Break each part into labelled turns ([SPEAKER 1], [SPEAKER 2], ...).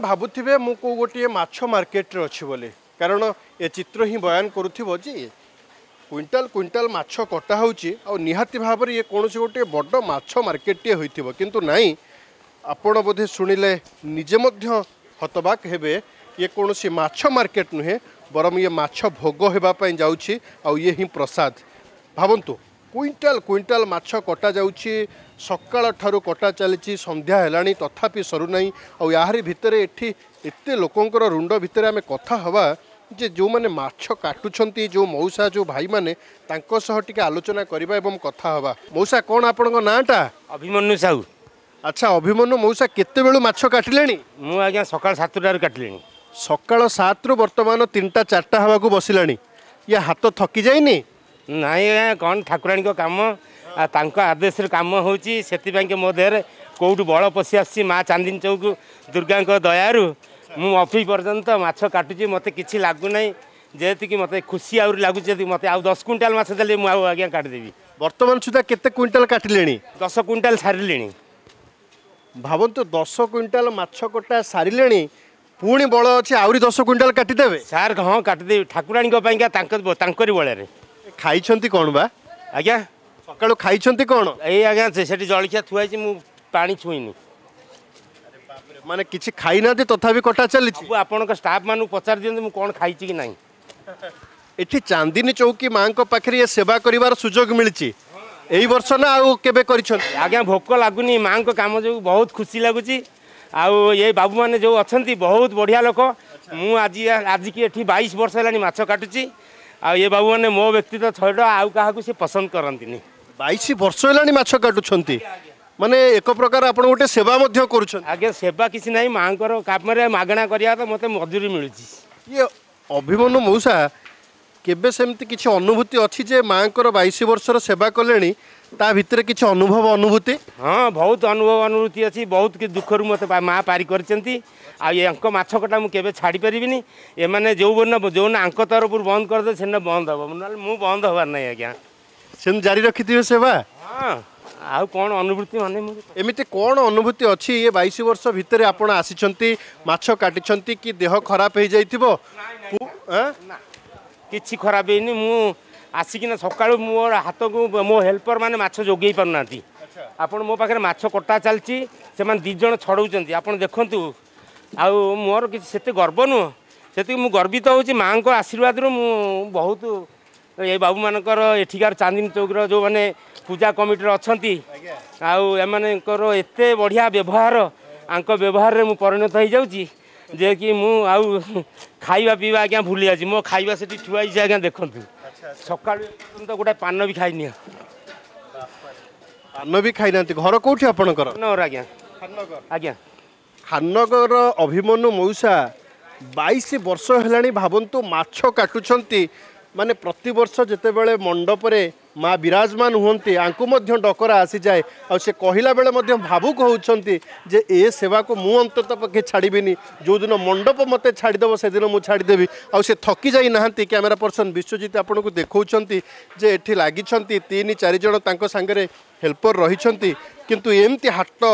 [SPEAKER 1] भावुवे मु को गोटे माछ मार्केट रे अच्छी बोली कारण ए चित्र ही बयान करुथिबो जे क्विंटाल क्विंटाल माछ कटा होउची आ निहाती भाव ये कौन गोटे बड़ माछ मार्केट टे होइथिबो किंतु नाही आपण बोधे शुणिले निजे मध्य हतबाक हेबे ये कौन माछ मार्केट नुहे बरम ये माछ भोग होगापी जाऊँगी आ ये ही प्रसाद भावतु क्विंटाल क्विंटाल माछ कटा जाऊँगी सकाळ ठारू कटा चली संध्या है तथापि सरुना आहारी भितर एठी एते लोकंकर रुंड भितर आम कथा हवा जे जो मैंने माछ काटुछंती जो मौसा जो भाई माने तांको सह टिके आलोचना करबा एवं कथा हवा। मौसा कौन आपन नाटा?
[SPEAKER 2] अभिमन्यु साहू।
[SPEAKER 1] अच्छा अभिमन्यु मौसा केते बेलु माछ काटिलेनी?
[SPEAKER 2] मु आज्ञा सकाळ 7टार काटिलेनी।
[SPEAKER 1] सकाळ 7 रु वर्तमान 3टा 4टा हवा को बसिलानी या हाथ थकी जाइनी?
[SPEAKER 2] नाई कौन ठाकुराणी को काम तांको आदेश काम होची सेति के मो देहरे कोउठ बळ पशि आसी माँ चांदिनी चौक दुर्गा को दयारु मु ऑफिस पर्यंत माछ काटुची मते किछि लागु नै जेति कि मते खुशी आउर लागु जे मते आ 10 क्विंटाल माछ देले मु आज्ञा काट देबी।
[SPEAKER 1] वर्तमान सुधा केते क्विंटाल काटिलेनी?
[SPEAKER 2] 10 क्विंटाल सारिलेनी।
[SPEAKER 1] भावंतु 10 क्विंटाल माछ कटा सारिलेनी पुणी बळ अछि आउरी 10 क्विंटाल काटी देबे?
[SPEAKER 2] सार हां काट देबी ठाकुराणी को पइका तांकरी बळे रे।
[SPEAKER 1] खाइछंती कोन बा?
[SPEAKER 2] आज्ञा
[SPEAKER 1] सकाळो खाइछंती कोन?
[SPEAKER 2] एई आज्ञा सेठी जळखिया थुआइछि मु पानी छुइनी।
[SPEAKER 1] माने किछि खाइ ना दे तथापि कटा चली
[SPEAKER 2] अब आपन का स्टाफ मानु पचार दियन मु कोन खाइछि कि नाही।
[SPEAKER 1] एठी चांदिनी चौकी मां को पाखरे ये सेवा करिवार सुजोग मिलछि एई वर्ष ना आउ केबे करिछंती?
[SPEAKER 2] आज्ञा भोक लागुनी मां को काम जो बहुत खुशी लागुछि आउ ये बाबू माने जो अछंती बहुत बढ़िया लोक मु आज की एठी 22 वर्ष लानी माछ काटुछि आ ये बाबू माने मो व्यक्तित्व छडा आउ काहा को से पसंद करंतिनी।
[SPEAKER 1] 22 वर्ष लानी माछ काटुछंती माने एक प्रकार आपण गोटे सेवा मध्य करूछन?
[SPEAKER 2] आगे सेवा किसी नहीं माँ को काम मागणा करिया तो मते मजूरी मिलुछि।
[SPEAKER 1] ये अभिमन्यु मौसा केबे सेमती किछि अनुभूति अछि जे माँ को 22 वर्षर सेवा कलेनी ता भितर किछि अनुभव अनुभूति?
[SPEAKER 2] हाँ बहुत अनुभव अनुभूति अच्छी बहुत कि दुखर मत माँ पारी करछंती आ यांक माछ कटा मु केबे छाड़ी परिबिनी ए माने जो आंक तरफ बंद कर दे सेन बंद हबो न मु बंद हबार नै आज्ञा
[SPEAKER 1] सेन जारी रखिथिबे सेवा।
[SPEAKER 2] हाँ आउ कौन अनुभूति माने
[SPEAKER 1] एमिति कौन अनुभूति अच्छी ये 22 वर्ष भितर आपण आसीचंती माछ काटिचंती कि देह खराब हो जाइथिबो?
[SPEAKER 2] किछि खराब हेनी मु आसिकिना सकाळु मोर हाथ को मो हेल्पर माने माछ जोगेई पारनाती आपण मो पाखरे माछ कटा चलची से माने 2 जण छडौचंती आपण देखंतु आ मोर कि सेते गर्व नु सेति मु गर्वित होची मां को आशीर्वाद रु मु बहुत ये बाबू मानकर एठिकार चांदिनी चौक जो माने पूजा कमिटी अछंती आउ एमानकर एते बढ़िया व्यवहार आंक व्यवहार रे मु परिणत हो जाउची जे कि मु आउ खाइबा पीबा आज्ञा भूली जाची मो खाइबा सेठी ठुआई छै आज्ञा देखंतु सकाळ तो गोटे पान भी खाइनी।
[SPEAKER 1] पान भी खाइ नांती? घर कोठी आपनकर?
[SPEAKER 2] नगर आज्ञा खाननगर। आज्ञा
[SPEAKER 1] खाननगर अभिमन्यु मौसा 22 वर्ष हेलानी भावंतु माछ काटुछंती माने प्रति वर्ष जेते बेले मंडप रे माँ विराजमान हुंती आंकु मध्य डकरा आसी जाए आ से कहिला बेले मध्य भावुक होउछंती जे ए सेवा को मु अंतत पके छाड़ीबिनी जो दिन मंडप मते छाड़ीदेव से दिन मु छाड़ीदेवी आ से थकी जाई नाहंती। कैमरा पर्सन विश्वजीत आपन को देखौछंती जे एठी लागिछंती 3-4 जण तांको संगे हेल्पर रहिछंती किंतु एमती हाट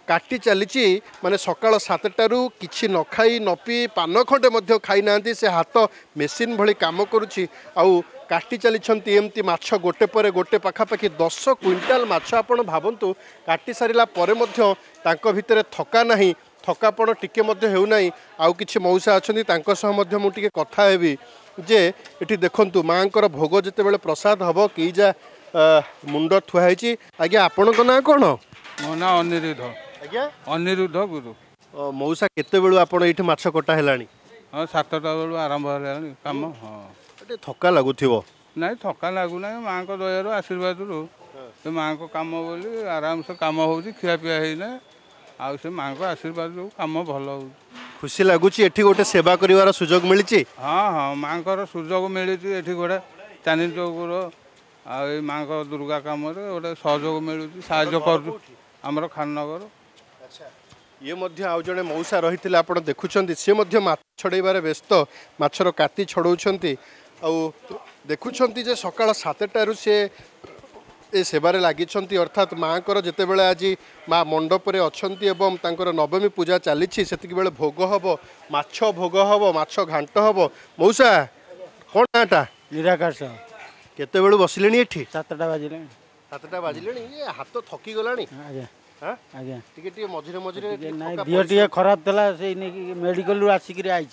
[SPEAKER 1] काटी चली माने सकाळ 7टारू किछि न खाई न पी पान खंडे मध्य खाई नांती से हाथ मेसीन भली काम करुछि आउ काटी चली एमती माछ गोटे पर गोटे पाखापाखि 10 क्विंटाल माछ आपण भावंतु काटी सारिला परे मध्य तांको भितरे थका नाही थकापण टिके मध्य हेउ नाही। आउ किछि मौसा अछंती तांको सह मध्य मु टिके कथा हेबी जे एठी देखंतु मांकर भोग जते बेले प्रसाद हबो कि जा मुंड थुआ हैछि। आज्ञा आपन को ना कोन?
[SPEAKER 3] मो ना अनिरुद्ध।
[SPEAKER 1] आज्ञा
[SPEAKER 3] अनिरुद्ध गुरु।
[SPEAKER 1] मौसा केते बेलु आपण एठी माछ कटा हेलानी?
[SPEAKER 3] हाँ 7टा बेलु आरंभ हेलानी काम। हाँ
[SPEAKER 1] एटे थका लागुथिबो?
[SPEAKER 3] नहीं थका लागू ना माँ को दयार आशीर्वाद रू माँ को काम बोली आराम से काम हो खिया पिया होना आउ से माँ को आशीर्वाद रू काम भल हो
[SPEAKER 1] खुशी लगुच एठी गोटे सेवा करिवार सुजोग मिली? हाँ
[SPEAKER 3] हाँ माँ को सुजोग मिली एठी गोटे चांदिनी चौक आ माँ को दुर्गा काम गोटे सहयोग मिलूँ साहय कर खाननगर।
[SPEAKER 1] ये मध्य आउ जड़े मौसा रही आप देखुं सी माछ छड़ाइबार व्यस्त माछर काती छड़ाऊँ आउ देखुं जे सकाळ 7टारू से ए सेवारे लागिछंती अर्थात माँकर जेतेबेले आज माँ मंडपरे अछंती एवं तांकर नवमी पूजा चलीछि सेतिक बेले भोग हबो माछ भोग हबो माछ घांट हबो मौसा कोन नाटा
[SPEAKER 4] निराकाश
[SPEAKER 1] केते बेलु बसिलेनी एठी
[SPEAKER 4] 7टा बाजिले
[SPEAKER 1] 7टा बाजिलेनी ये हाथ थकी गलानी
[SPEAKER 4] आज्ञा
[SPEAKER 1] हां
[SPEAKER 4] आज्ञा
[SPEAKER 1] टिके टिके मझिरे मझिरे
[SPEAKER 4] नाइ दिह टिके खराब थला से मेडिकल रु आसिकरी आइछ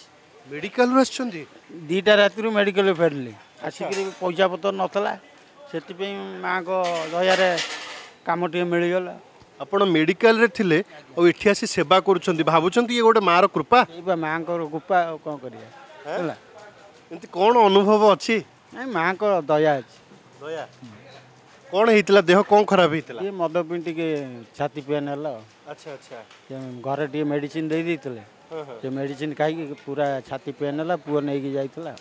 [SPEAKER 1] मेडिकल रु आछंती
[SPEAKER 4] 2टा राति रु मेडिकल फेरली आसिकरी पैसा पत्र नथला सेति पे मां को दयारे काम टिके मिल गला
[SPEAKER 1] आपण मेडिकल रे थिले और एठी आसी सेवा करूछंती भाबुछंती ये गोटे मार कृपा
[SPEAKER 4] एबा मां को कृपा कोन करिया होला
[SPEAKER 1] एंती कोन अनुभव अछि
[SPEAKER 4] नाइ मां को दया अछि
[SPEAKER 1] दया कोन हेतिला देह कोन खराब हेतिला
[SPEAKER 4] ये मद पिन टिके छाती पेन हला
[SPEAKER 1] अच्छा अच्छा
[SPEAKER 4] घरे टिके मेडिसिन दे दितले से मेडिसिन खाई पूरा छाती पेन हला पुओ नै कि जाइतला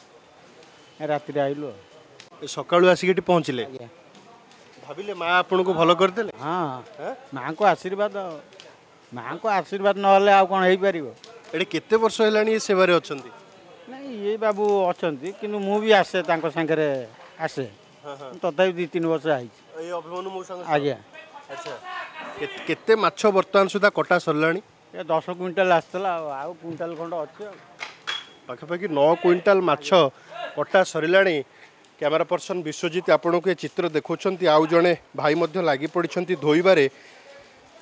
[SPEAKER 4] राति रे आइलो
[SPEAKER 1] सकाळु आसी एठी पहुँचले भाबिले माँ आपन को भलो कर देले
[SPEAKER 4] हाँ माँ को आशीर्वाद न हले आ कोन हेई परिबो
[SPEAKER 1] एडे केते वर्ष हेलानी ये सेवारे अछंती
[SPEAKER 4] नहीं ये बाबू अछंती किंतु मु भी आसे तांको संगरे आसे तथापि 2-3 वर्ष आई
[SPEAKER 1] ए अभिमन्यु मो संग
[SPEAKER 4] आज्ञा
[SPEAKER 1] अच्छा केते माछ वर्तमान सुधा कटा सरलानी
[SPEAKER 4] ये 10 क्विंटल आस्तला आ क्विंटल खंड अछि
[SPEAKER 1] पाखापाखि 9 क्विंटल माछ कटा सरिलानी कैमरा पर्सन विश्वजित आपन को ये चित्र देखुंट आउ जड़े भाई मध्य लगी पड़ी धोइबारे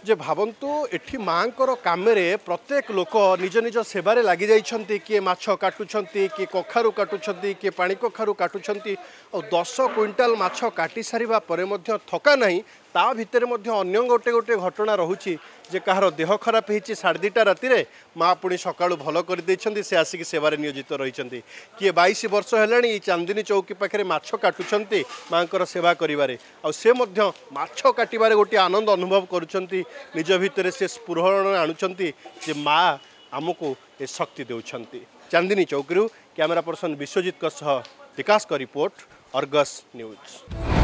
[SPEAKER 1] जे भावंतु एठी माँकर कामरे प्रत्येक लोक निज निज सेवारे लगी जाइछंती किए माछ काटुछंती किए कखारु काटुछंती किए पानी कखारु काटुछंती और 10 क्विंटाल माछ काटी सारिबा परे मध्य थका नहीं ता भितर मध्य अन्य गोटे गोटे घटना रहुची जे कहार देह खराब होती 2:30 राति माँ पुणी सकाळु भल कर देइछंती से आसिक सेवारे नियोजित रहिछंती किए 22 वर्ष हेलाणी चांदनी चौकी पाखे माछ काटुछंती माँकर सेवा करिबारे आ से मध्य माछ काटिबारे गोटे आनंद अनुभव करुछंती निज भितर से स्फुरण आणुछंती जे माँ आमको ए शक्ति देउछंती। चांदनी चौकी कैमरा पर्सन विश्वजित विकास का रिपोर्ट अर्गस न्यूज।